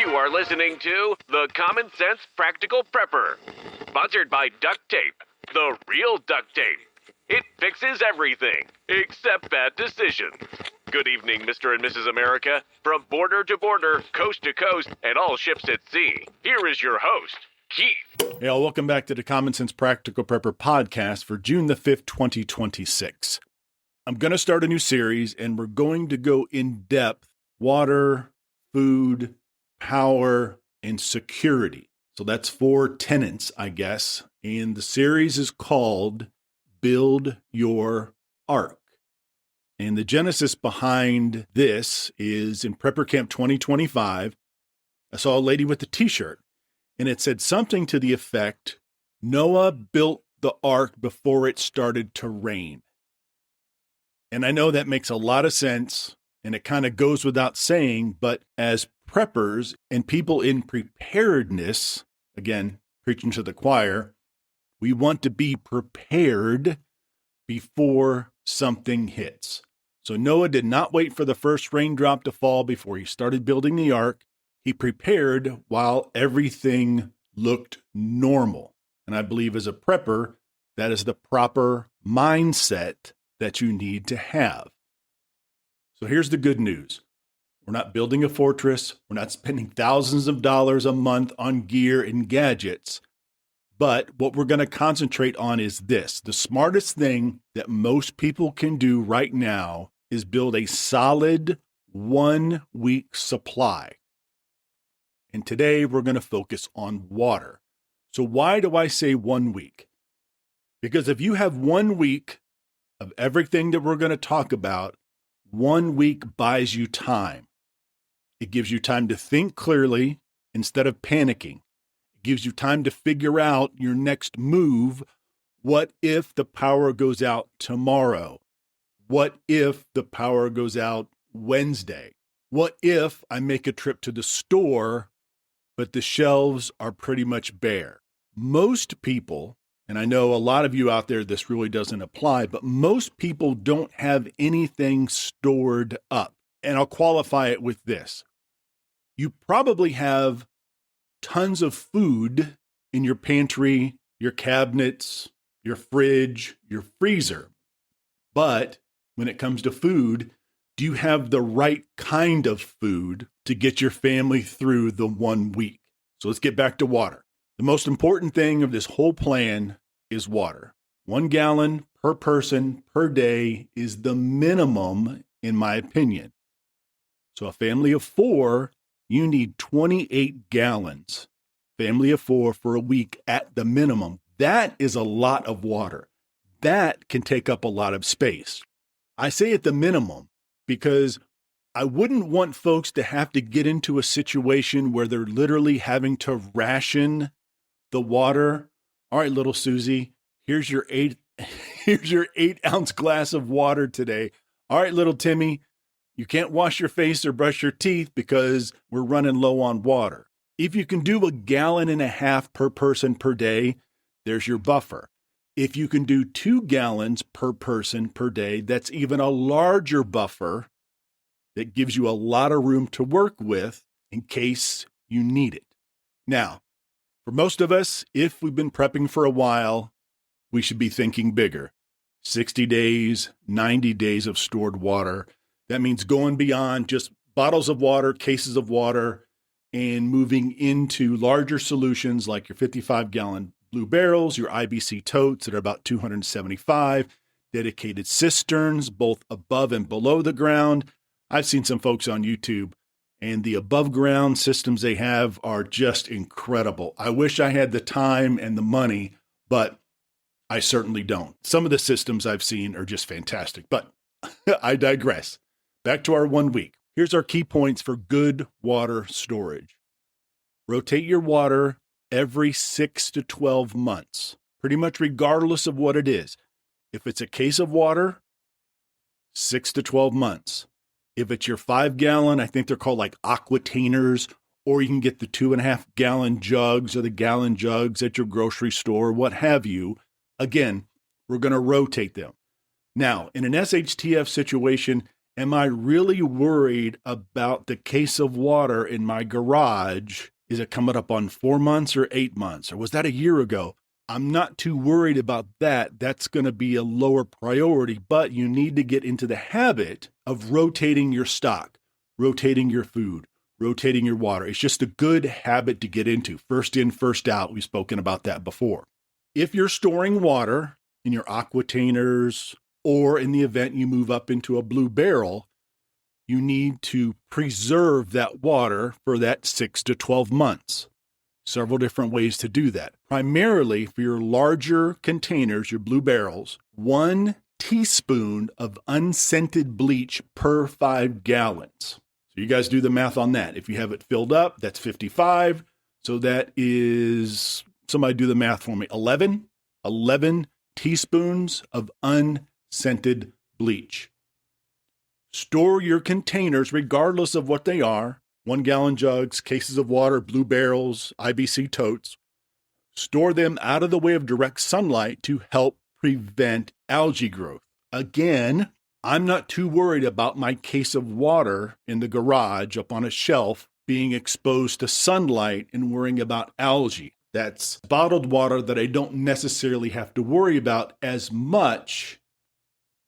You are listening to The Common Sense Practical Prepper, sponsored by Duct Tape, the real duct tape. It fixes everything, except bad decisions. Good evening, Mr. and Mrs. America. From border to border, coast to coast, and all ships at sea, here is your host, Keith. Hey, all, welcome back to the Common Sense Practical Prepper podcast for June the 5th, 2026. I'm going to start a new series, and we're going to go in depth: water, food, power, and security. So that's 4 tenants, I guess. And the series is called Build Your Ark. And the genesis behind this is in Prepper Camp 2025. I saw a lady with a t-shirt, and it said something to the effect, Noah built the ark before it started to rain. And I know that makes a lot of sense, and it kind of goes without saying, but as preppers and people in preparedness, again, preaching to the choir, we want to be prepared before something hits. So Noah did not wait for the first raindrop to fall before he started building the ark. He prepared while everything looked normal. And I believe as a prepper, that is the proper mindset that you need to have. So here's the good news. We're not building a fortress. We're not spending thousands of dollars a month on gear and gadgets. But what we're going to concentrate on is this. The smartest thing that most people can do right now is build a solid 1-week supply. And today we're going to focus on water. So why do I say 1 week? Because if you have 1 week of everything that we're going to talk about, 1 week buys you time. It gives you time to think clearly instead of panicking. It gives you time to figure out your next move. What if the power goes out tomorrow? What if the power goes out Wednesday? What if I make a trip to the store, but the shelves are pretty much bare? Most people, and I know a lot of you out there, this really doesn't apply, but most people don't have anything stored up. And I'll qualify it with this. You probably have tons of food in your pantry, your cabinets, your fridge, your freezer. But when it comes to food, do you have the right kind of food to get your family through the 1 week? So let's get back to water. The most important thing of this whole plan is water. 1 gallon per person per day is the minimum, in my opinion. So a family of 4, you need 28 gallons. Family of 4 for a week at the minimum. That is a lot of water. That can take up a lot of space. I say at the minimum because I wouldn't want folks to have to get into a situation where they're literally having to ration the water. All right, little Susie, here's your 8-ounce glass of water today. All right, little Timmy, you can't wash your face or brush your teeth because we're running low on water. If you can do 1.5 gallons per person per day, there's your buffer. If you can do 2 gallons per person per day, that's even a larger buffer that gives you a lot of room to work with in case you need it. Now, for most of us, if we've been prepping for a while, we should be thinking bigger. 60 days, 90 days of stored water. That means going beyond just bottles of water, cases of water, and moving into larger solutions like your 55-gallon blue barrels, your IBC totes that are about 275, dedicated cisterns, both above and below the ground. I've seen some folks on YouTube, and the above ground systems they have are just incredible. I wish I had the time and the money, but I certainly don't. Some of the systems I've seen are just fantastic, but I digress. Back to our 1 week. Here's our key points for good water storage. Rotate your water every 6 to 12 months, pretty much regardless of what it is. If it's a case of water, 6 to 12 months. If it's your 5-gallon, I think they're called like aquatainers, or you can get the 2.5-gallon jugs or the gallon jugs at your grocery store, what have you. Again, we're going to rotate them. Now, in an SHTF situation, Am I really worried about the case of water in my garage? Is it coming up on 4 months or 8 months? Or was that a year ago? I'm not too worried about that. That's going to be a lower priority, but you need to get into the habit of rotating your stock, rotating your food, rotating your water. It's just a good habit to get into. First in, first out. We've spoken about that before. If you're storing water in your aquatainers, or in the event you move up into a blue barrel, you need to preserve that water for that 6 to 12 months. Several different ways to do that. Primarily for your larger containers, your blue barrels, 1 teaspoon of unscented bleach per 5 gallons. So you guys do the math on that. If you have it filled up, that's 55. So that is, somebody do the math for me, 11 teaspoons of unscented bleach. Store your containers, regardless of what they are, 1 gallon jugs, cases of water, blue barrels, IBC totes. Store them out of the way of direct sunlight to help prevent algae growth. Again, I'm not too worried about my case of water in the garage up on a shelf being exposed to sunlight and worrying about algae. That's bottled water that I don't necessarily have to worry about as much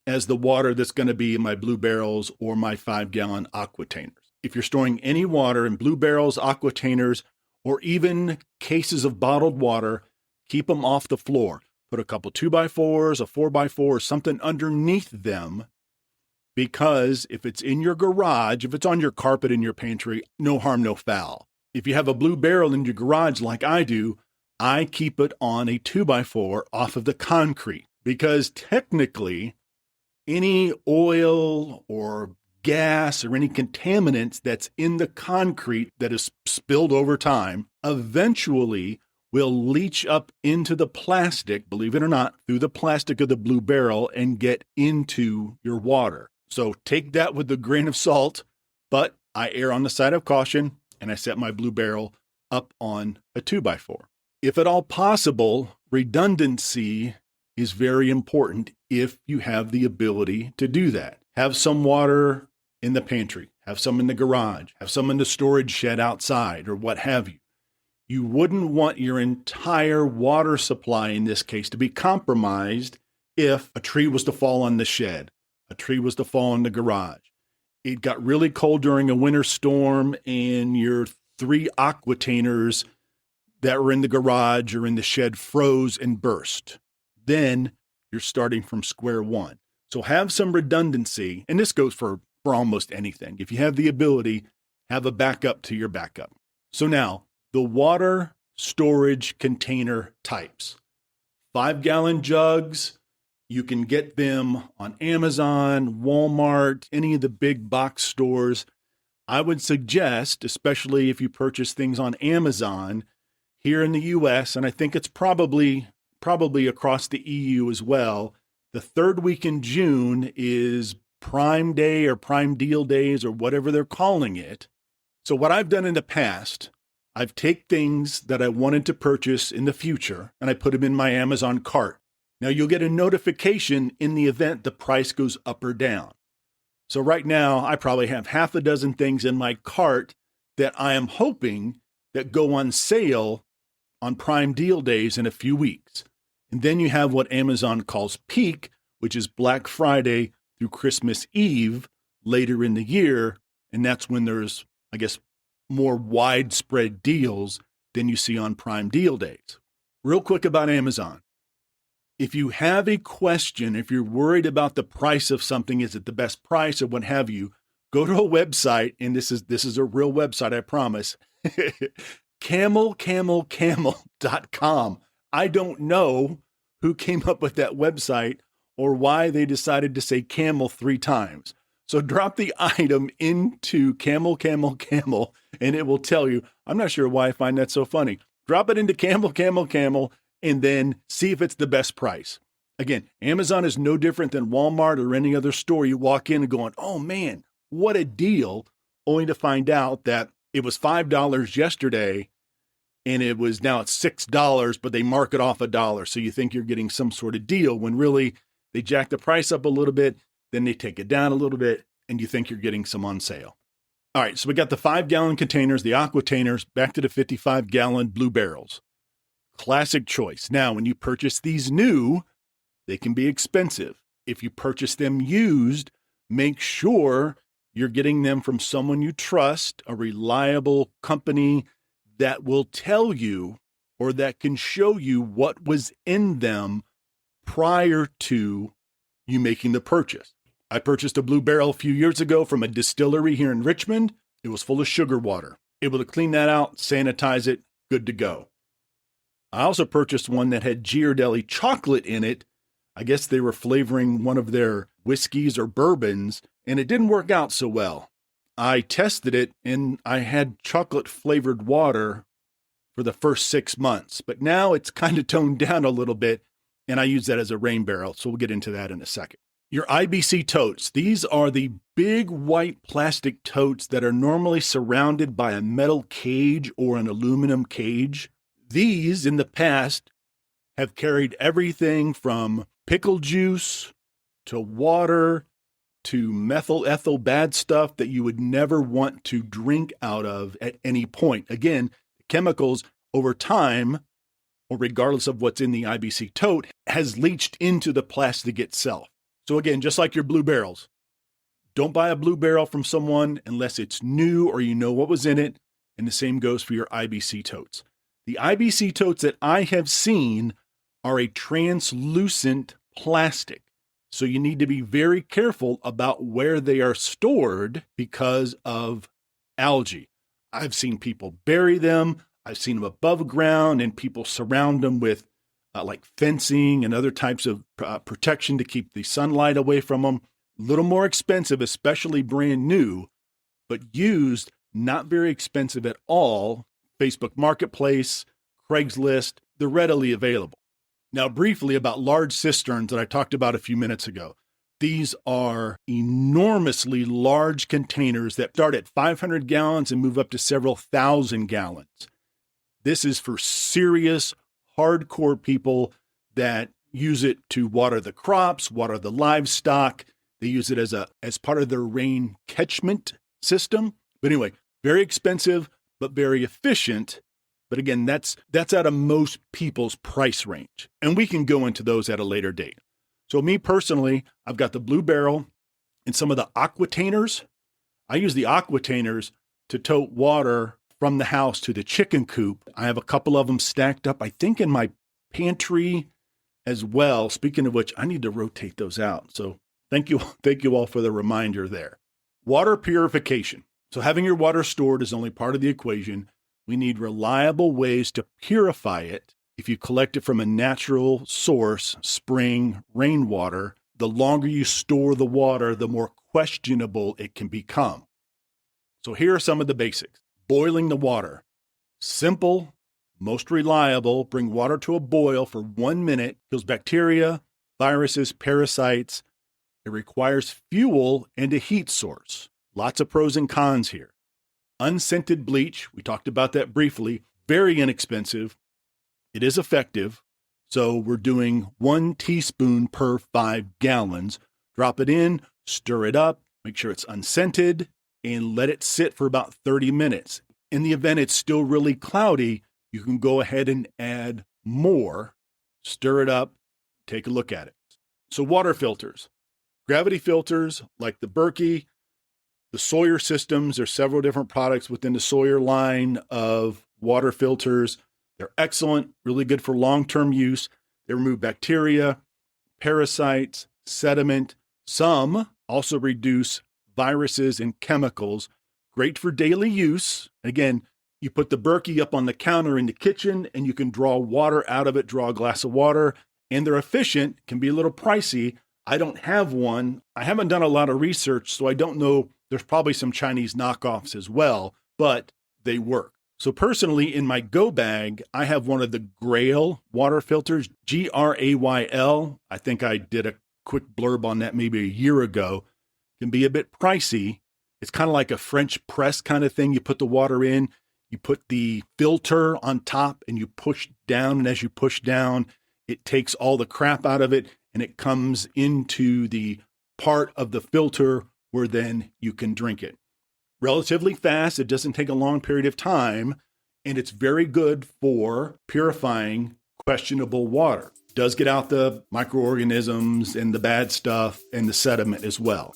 as the water that's going to be in my blue barrels or my 5-gallon aquatainers. If you're storing any water in blue barrels, aquatainers, or even cases of bottled water, keep them off the floor. Put a couple 2x4s, a 4x4, or something underneath them, because if it's in your garage, if it's on your carpet in your pantry, no harm, no foul. If you have a blue barrel in your garage like I do, I keep it on a 2x4 off of the concrete, because technically any oil or gas or any contaminants that's in the concrete that is spilled over time eventually will leach up into the plastic, believe it or not, through the plastic of the blue barrel and get into your water. So take that with a grain of salt, but I err on the side of caution and I set my blue barrel up on a 2x4. If at all possible, redundancy is very important if you have the ability to do that. Have some water in the pantry, have some in the garage, have some in the storage shed outside, or what have you. You wouldn't want your entire water supply in this case to be compromised if a tree was to fall on the shed, a tree was to fall in the garage. It got really cold during a winter storm and your 3 aquatainers that were in the garage or in the shed froze and burst. Then you're starting from square one. So have some redundancy, and this goes for almost anything. If you have the ability, have a backup to your backup. So now, the water storage container types. 5-gallon jugs, you can get them on Amazon, Walmart, any of the big box stores. I would suggest, especially if you purchase things on Amazon, here in the US, and I think it's probably across the EU as well, the 3rd week in June is Prime Day or Prime Deal Days or whatever they're calling it. So what I've done in the past, I've taken things that I wanted to purchase in the future and I put them in my Amazon cart. Now you'll get a notification in the event the price goes up or down. So right now I probably have half a dozen things in my cart that I am hoping that go on sale on Prime Deal Days in a few weeks. And then you have what Amazon calls peak, which is Black Friday through Christmas Eve later in the year. And that's when there's, I guess, more widespread deals than you see on Prime Deal Days. Real quick about Amazon. If you have a question, if you're worried about the price of something, is it the best price or what have you, go to a website, and this is a real website, I promise. camelcamel.com. I don't know who came up with that website or why they decided to say camel 3 times. So drop the item into camel, and it will tell you. I'm not sure why I find that so funny. Drop it into camel, and then see if it's the best price. Again, Amazon is no different than Walmart or any other store. You walk in and going, oh man, what a deal, only to find out that it was $5 yesterday and it was now at $6, but they mark it off $1. So you think you're getting some sort of deal when really they jack the price up a little bit, then they take it down a little bit, and you think you're getting some on sale. All right, so we got the 5-gallon containers, the aquatainers, back to the 55-gallon blue barrels. Classic choice. Now, when you purchase these new, they can be expensive. If you purchase them used, make sure you're getting them from someone you trust, a reliable company that will tell you or that can show you what was in them prior to you making the purchase. I purchased a blue barrel a few years ago from a distillery here in Richmond. It was full of sugar water. Able to clean that out, sanitize it, good to go. I also purchased one that had Ghirardelli chocolate in it. I guess they were flavoring one of their whiskeys or bourbons, and it didn't work out so well. I tested it, and I had chocolate-flavored water for the first 6 months, but now it's kind of toned down a little bit, and I use that as a rain barrel, so we'll get into that in a second. Your IBC totes. These are the big white plastic totes that are normally surrounded by a metal cage or an aluminum cage. These, in the past, have carried everything from pickle juice to water to methyl ethyl bad stuff that you would never want to drink out of at any point. Again, chemicals over time, or regardless of what's in the IBC tote, has leached into the plastic itself. So again, just like your blue barrels, don't buy a blue barrel from someone unless it's new or you know what was in it, and the same goes for your IBC totes. The IBC totes that I have seen are a translucent plastic. So you need to be very careful about where they are stored because of algae. I've seen people bury them. I've seen them above ground, and people surround them with like fencing and other types of protection to keep the sunlight away from them. A little more expensive, especially brand new, but used, not very expensive at all. Facebook Marketplace, Craigslist, they're readily available. Now, briefly about large cisterns that I talked about a few minutes ago. These are enormously large containers that start at 500 gallons and move up to several thousand gallons. This is for serious, hardcore people that use it to water the crops, water the livestock. They use it as part of their rain catchment system. But anyway, very expensive, but very efficient. But again, that's out of most people's price range. And we can go into those at a later date. So me personally, I've got the blue barrel and some of the aquatainers. I use the aquatainers to tote water from the house to the chicken coop. I have a couple of them stacked up, I think, in my pantry as well. Speaking of which, I need to rotate those out. So thank you all for the reminder there. Water purification. So having your water stored is only part of the equation. We need reliable ways to purify it. If you collect it from a natural source, spring, rainwater, the longer you store the water, the more questionable it can become. So here are some of the basics. Boiling the water. Simple, most reliable. Bring water to a boil for 1 minute. Kills bacteria, viruses, parasites. It requires fuel and a heat source. Lots of pros and cons here. Unscented bleach. We talked about that briefly. Very inexpensive. It is effective. So we're doing 1 teaspoon per 5 gallons. Drop it in, stir it up, make sure it's unscented, and let it sit for about 30 minutes. In the event it's still really cloudy, you can go ahead and add more, stir it up, take a look at it. So water filters. Gravity filters like the Berkey, the Sawyer systems. There's several different products within the Sawyer line of water filters. They're excellent, really good for long-term use. They remove bacteria, parasites, sediment. Some also reduce viruses and chemicals. Great for daily use. Again, you put the Berkey up on the counter in the kitchen and you can draw water out of it, draw a glass of water, and they're efficient, can be a little pricey. I don't have one. I haven't done a lot of research, so I don't know. There's probably some Chinese knockoffs as well, but they work. So personally, in my go bag, I have one of the Grail water filters, Grayl. I think I did a quick blurb on that maybe a year ago. Can be a bit pricey. It's kind of like a French press kind of thing. You put the water in, you put the filter on top, and you push down. And as you push down, it takes all the crap out of it, and it comes into the part of the filter where then you can drink it. Relatively fast, it doesn't take a long period of time, and it's very good for purifying questionable water. It does get out the microorganisms and the bad stuff and the sediment as well.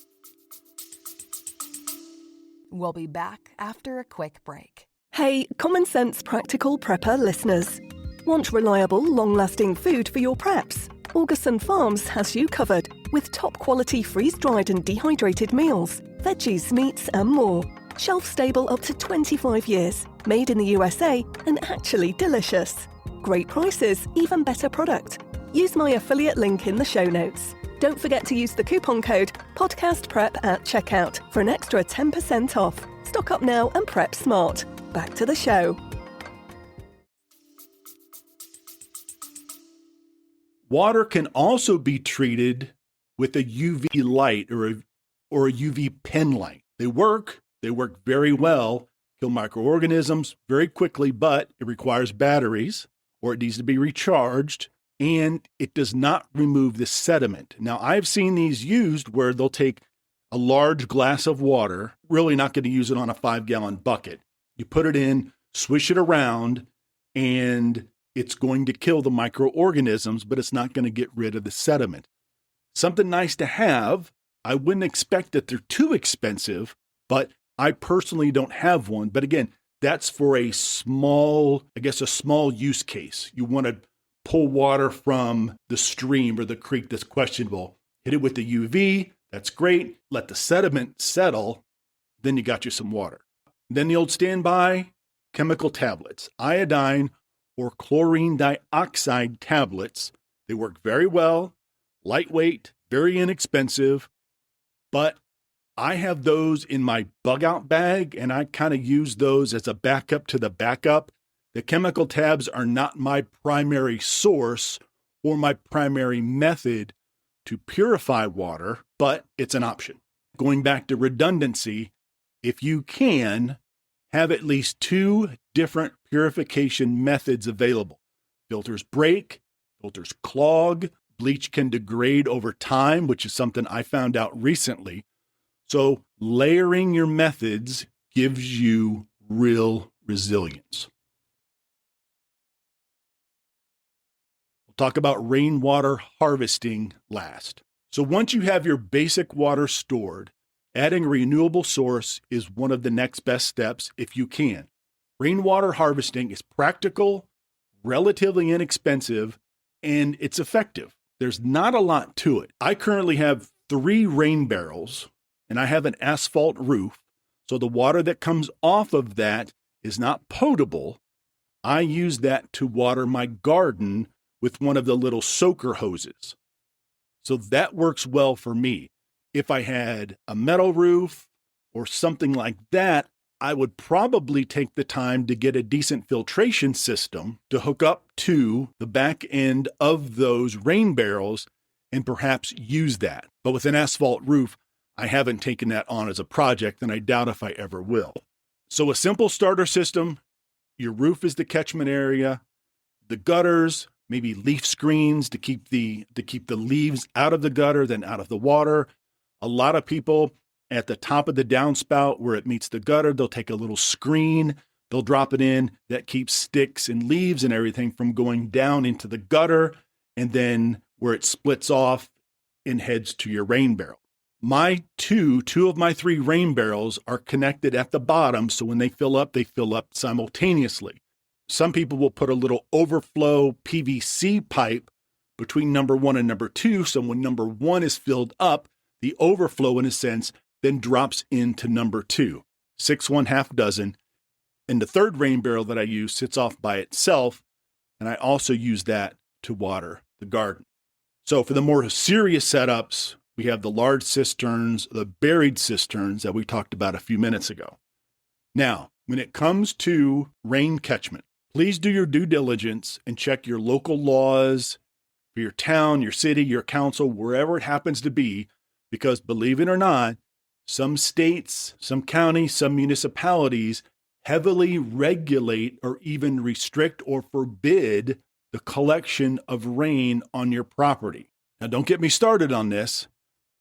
We'll be back after a quick break. Hey, Common Sense Practical Prepper listeners. Want reliable, long-lasting food for your preps? Augustin Farms has you covered with top-quality freeze-dried and dehydrated meals, veggies, meats and more. Shelf-stable up to 25 years, made in the USA and actually delicious. Great prices, even better product. Use my affiliate link in the show notes. Don't forget to use the coupon code PODCASTPREP at checkout for an extra 10% off. Stock up now and prep smart. Back to the show. Water can also be treated with a UV light or a UV pen light. They work very well, kill microorganisms very quickly, but it requires batteries or it needs to be recharged, and it does not remove the sediment. Now, I've seen these used where they'll take a large glass of water, really not going to use it on a 5-gallon bucket. You put it in, swish it around, and it's going to kill the microorganisms, but it's not going to get rid of the sediment. Something nice to have. I wouldn't expect that they're too expensive, but I personally don't have one. But again, that's for a small use case. You want to pull water from the stream or the creek that's questionable. Hit it with the UV. That's great. Let the sediment settle. Then you got you some water. Then the old standby chemical tablets, iodine or chlorine dioxide tablets. They work very well, lightweight, very inexpensive, but I have those in my bug out bag, and I kind of use those as a backup to the backup. The chemical tabs are not my primary source or my primary method to purify water, but it's an option. Going back to redundancy, if you can, have at least 2 different purification methods available. Filters break, filters clog, bleach can degrade over time, which is something I found out recently. So layering your methods gives you real resilience. We'll talk about rainwater harvesting last. So once you have your basic water stored, adding a renewable source is one of the next best steps if you can. Rainwater harvesting is practical, relatively inexpensive, and it's effective. There's not a lot to it. I currently have 3 rain barrels, and I have an asphalt roof, so the water that comes off of that is not potable. I use that to water my garden with one of the little soaker hoses. So that works well for me. If I had a metal roof or something like that, I would probably take the time to get a decent filtration system to hook up to the back end of those rain barrels and perhaps use that. But with an asphalt roof, I haven't taken that on as a project, and I doubt if I ever will. So a simple starter system, your roof is the catchment area, the gutters, maybe leaf screens to keep the leaves out of the gutter, then out of the water. A lot of people at the top of the downspout where it meets the gutter, they'll take a little screen, they'll drop it in that keeps sticks and leaves and everything from going down into the gutter, and then where it splits off and heads to your rain barrel. My two of my 3 rain barrels are connected at the bottom, so when they fill up simultaneously. Some people will put a little overflow PVC pipe between number 1 and number 2, so when number 1 is filled up, the overflow, in a sense, then drops into number 2. 6 1/2 dozen. And the 3rd rain barrel that I use sits off by itself, and I also use that to water the garden. So for the more serious setups, we have the large cisterns, the buried cisterns that we talked about a few minutes ago. Now, when it comes to rain catchment, please do your due diligence and check your local laws for your town, your city, your council, wherever it happens to be, because believe it or not, some states, some counties, some municipalities heavily regulate or even restrict or forbid the collection of rain on your property. Now, don't get me started on this,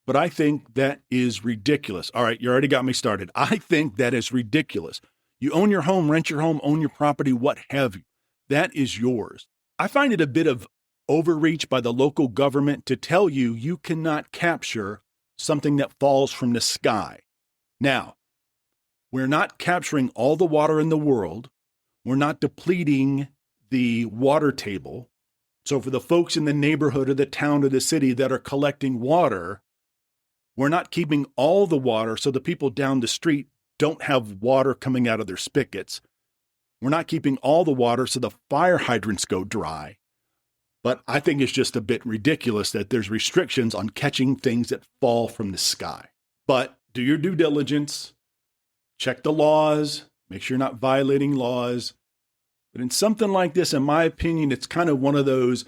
but I think that is ridiculous. All right, you already got me started. I think that is ridiculous. You own your home, rent your home, own your property, what have you. That is yours. I find it a bit of overreach by the local government to tell you you cannot capture something that falls from the sky. Now, we're not capturing all the water in the world. We're not depleting the water table. So for the folks in the neighborhood or the town or the city that are collecting water, we're not keeping all the water so the people down the street don't have water coming out of their spigots. We're not keeping all the water so the fire hydrants go dry. But I think it's just a bit ridiculous that there's restrictions on catching things that fall from the sky. But do your due diligence, check the laws, make sure you're not violating laws. But in something like this, in my opinion, it's kind of one of those,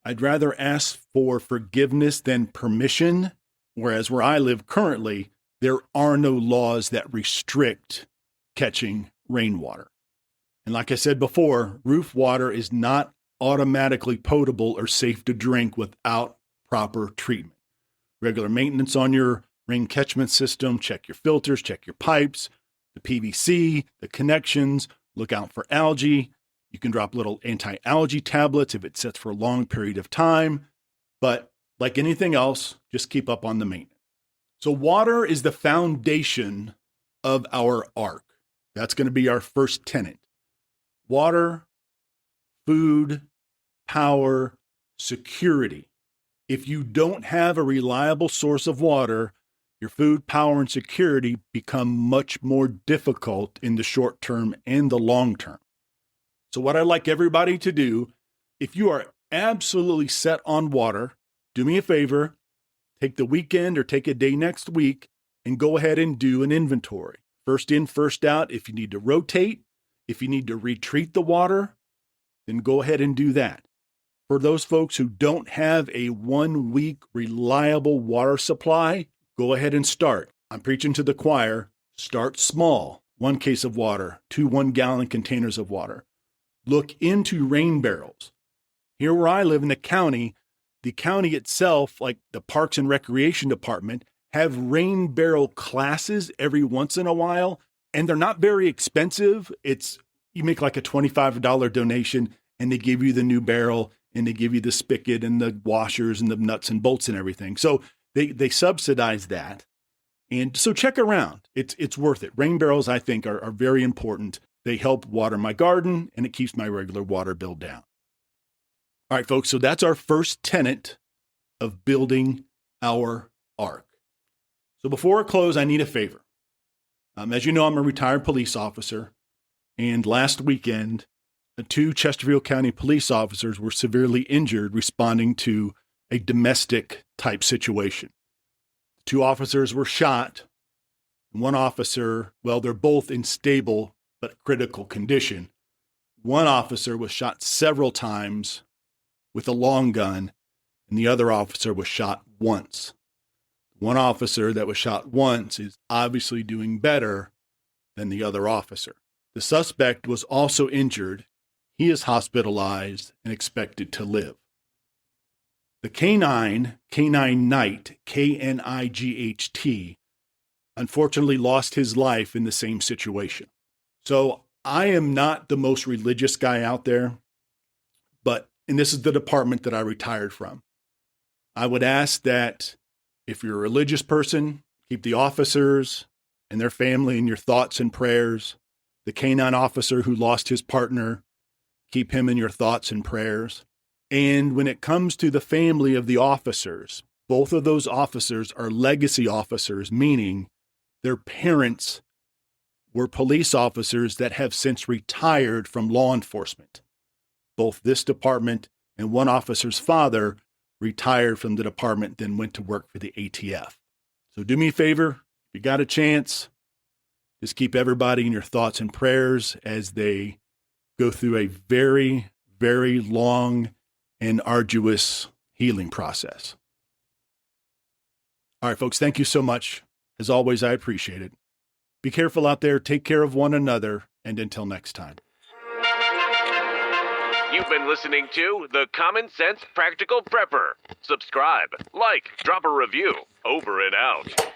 I'd rather ask for forgiveness than permission. Whereas where I live currently, there are no laws that restrict catching rainwater. And like I said before, roof water is not automatically potable or safe to drink without proper treatment. Regular maintenance on your rain catchment system, check your filters, check your pipes, the PVC, the connections, look out for algae. You can drop little anti-algae tablets if it sits for a long period of time. But like anything else, just keep up on the maintenance. So water is the foundation of our ark. That's going to be our first tenant. Water, food, power, security. If you don't have a reliable source of water, your food, power, and security become much more difficult in the short term and the long term. So what I'd like everybody to do, if you are absolutely set on water, do me a favor, take the weekend or take a day next week and go ahead and do an inventory. First in, first out. If you need to rotate, if you need to retreat the water, then go ahead and do that. For those folks who don't have a 1 week reliable water supply, go ahead and start. I'm preaching to the choir. Start small. 1 case of water, 2 1-gallon containers of water. Look into rain barrels. Here where I live in the county itself, like the Parks and Recreation Department, have rain barrel classes every once in a while, and they're not very expensive. You make like a $25 donation, and they give you the new barrel, and they give you the spigot and the washers and the nuts and bolts and everything. So they subsidize that. And so check around. It's worth it. Rain barrels, I think, are very important. They help water my garden, and it keeps my regular water bill down. All right, folks, so that's our first tenet of building our ark. So before I close, I need a favor. As you know, I'm a retired police officer, and last weekend, 2 Chesterfield County police officers were severely injured responding to a domestic type situation. 2 officers were shot. One officer, well, they're both in stable but critical condition. One officer was shot several times with a long gun, and the other officer was shot once. One officer that was shot once is obviously doing better than the other officer. The suspect was also injured. He is hospitalized and expected to live. The canine Knight, K-N-I-G-H-T, unfortunately lost his life in the same situation. So I am not the most religious guy out there, and this is the department that I retired from. I would ask that if you're a religious person, keep the officers and their family in your thoughts and prayers. The canine officer who lost his partner, keep him in your thoughts and prayers. And when it comes to the family of the officers, both of those officers are legacy officers, meaning their parents were police officers that have since retired from law enforcement. Both this department and one officer's father retired from the department, then went to work for the ATF. So do me a favor, if you got a chance, just keep everybody in your thoughts and prayers as they go through a very, very long and arduous healing process. All right, folks, thank you so much. As always, I appreciate it. Be careful out there, take care of one another, and until next time. You've been listening to the Common Sense Practical Prepper. Subscribe, like, drop a review. Over and out.